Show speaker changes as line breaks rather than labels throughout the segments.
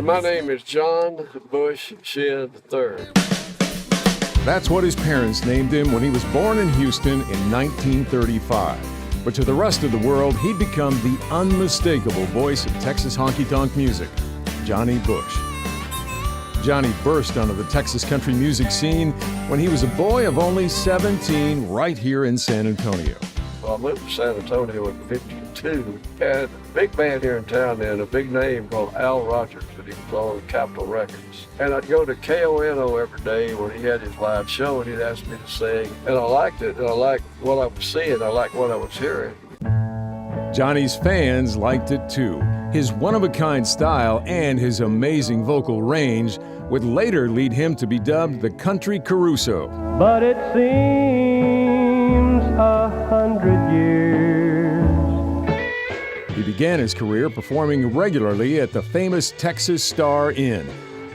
my name is John Bush Shedd III.
That's what his parents named him when he was born in Houston in 1935. But to the rest of the world, he'd become the unmistakable voice of Texas honky-tonk music, Johnny Bush. Johnny burst onto the Texas country music scene when he was a boy of only 17 right here in San Antonio.
Well, I moved to San Antonio in 52. Had a big band here in town then, a big name called Al Rogers, and he was on Capitol Records. And I'd go to KONO every day when he had his live show, and he'd ask me to sing. And I liked it, and I liked what I was seeing, I liked what I was hearing.
Johnny's fans liked it too. His one-of-a-kind style and his amazing vocal range would later lead him to be dubbed the Country Caruso.
But it seems 100 years.
He began his career performing regularly at the famous Texas Star Inn,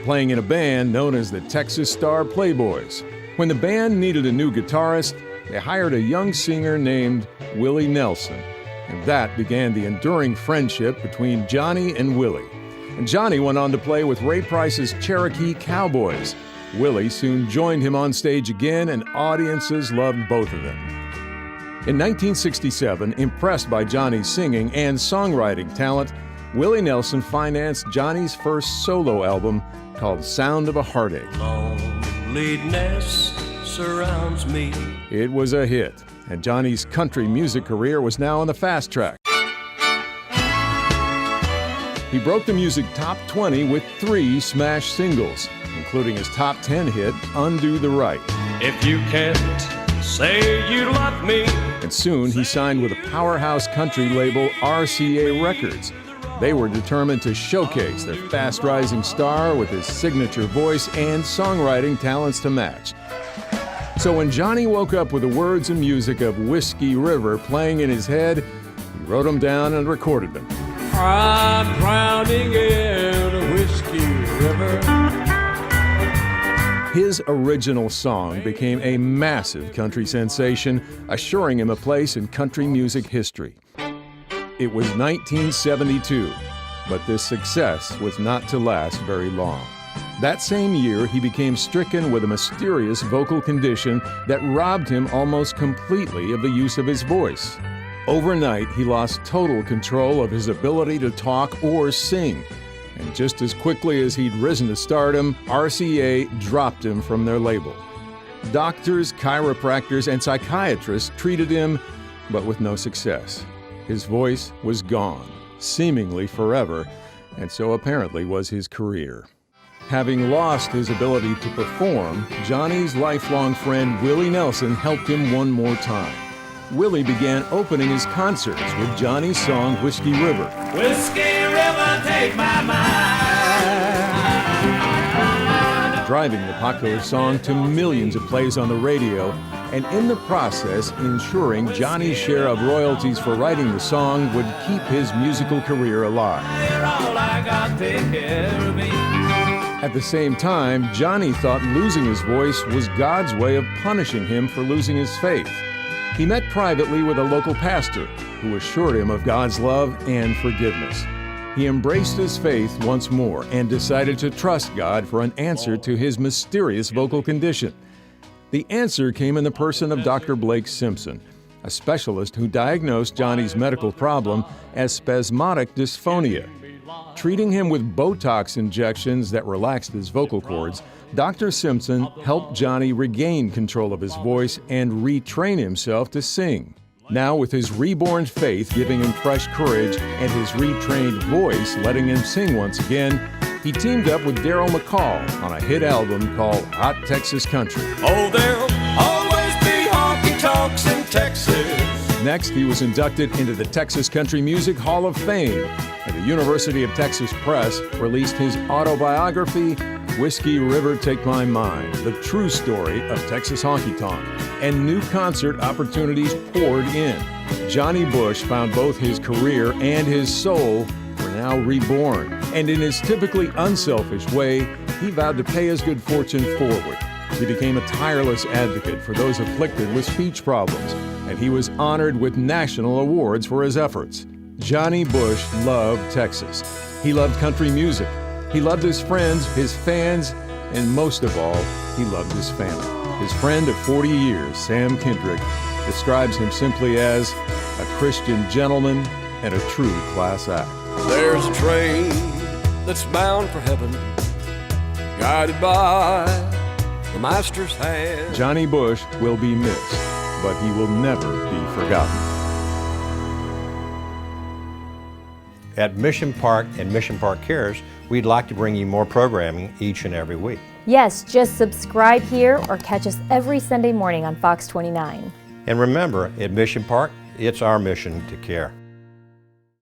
playing in a band known as the Texas Star Playboys. When the band needed a new guitarist, they hired a young singer named Willie Nelson. And that began the enduring friendship between Johnny and Willie. And Johnny went on to play with Ray Price's Cherokee Cowboys. Willie soon joined him on stage again, and audiences loved both of them. In 1967, impressed by Johnny's singing and songwriting talent, Willie Nelson financed Johnny's first solo album called Sound of a Heartache.
Loneliness surrounds me.
It was a hit, and Johnny's country music career was now on the fast track. He broke the music top 20 with 3 smash singles, including his top 10 hit, Undo the Right.
If you can't say you love me.
And soon he signed with a powerhouse country label, RCA Records. They were determined to showcase their fast-rising star with his signature voice and songwriting talents to match. So when Johnny woke up with the words and music of Whiskey River playing in his head, he wrote them down and recorded them.
I'm drowning in a whiskey river.
His original song became a massive country sensation, assuring him a place in country music history. It was 1972, but this success was not to last very long. That same year, he became stricken with a mysterious vocal condition that robbed him almost completely of the use of his voice. Overnight, he lost total control of his ability to talk or sing. And just as quickly as he'd risen to stardom, RCA dropped him from their label. Doctors, chiropractors, and psychiatrists treated him, but with no success. His voice was gone, seemingly forever, and so apparently was his career. Having lost his ability to perform, Johnny's lifelong friend Willie Nelson helped him one more time. Willie began opening his concerts with Johnny's song Whiskey River.
Whiskey River, take my mind.
Driving the popular song to millions of plays on the radio, and in the process ensuring Johnny's share of royalties for writing the song would keep his musical career alive. At the same time, Johnny thought losing his voice was God's way of punishing him for losing his faith. He met privately with a local pastor who assured him of God's love and forgiveness. He embraced his faith once more and decided to trust God for an answer to his mysterious vocal condition. The answer came in the person of Dr. Blake Simpson, a specialist who diagnosed Johnny's medical problem as spasmodic dysphonia. Treating him with Botox injections that relaxed his vocal cords, Dr. Simpson helped Johnny regain control of his voice and retrain himself to sing. Now, with his reborn faith giving him fresh courage and his retrained voice letting him sing once again, he teamed up with Daryl McCall on a hit album called Hot Texas Country.
Oh, there'll always be honky-tonks in Texas.
Next, he was inducted into the Texas Country Music Hall of Fame, and the University of Texas Press released his autobiography, Whiskey River, Take My Mind, the true story of Texas honky-tonk, and new concert opportunities poured in. Johnny Bush found both his career and his soul were now reborn, and in his typically unselfish way, he vowed to pay his good fortune forward. He became a tireless advocate for those afflicted with speech problems, and he was honored with national awards for his efforts. Johnny Bush loved Texas. He loved country music, He loved his friends, his fans, and most of all, he loved his family. His friend of 40 years, Sam Kendrick, describes him simply as a Christian gentleman and a true class act.
There's a train that's bound for heaven, guided by the master's hand.
Johnny Bush will be missed, but he will never be forgotten.
At Mission Park and Mission Park Cares, we'd like to bring you more programming each and every week.
Yes, just subscribe here or catch us every Sunday morning on Fox 29.
And remember, at Mission Park, it's our mission to care.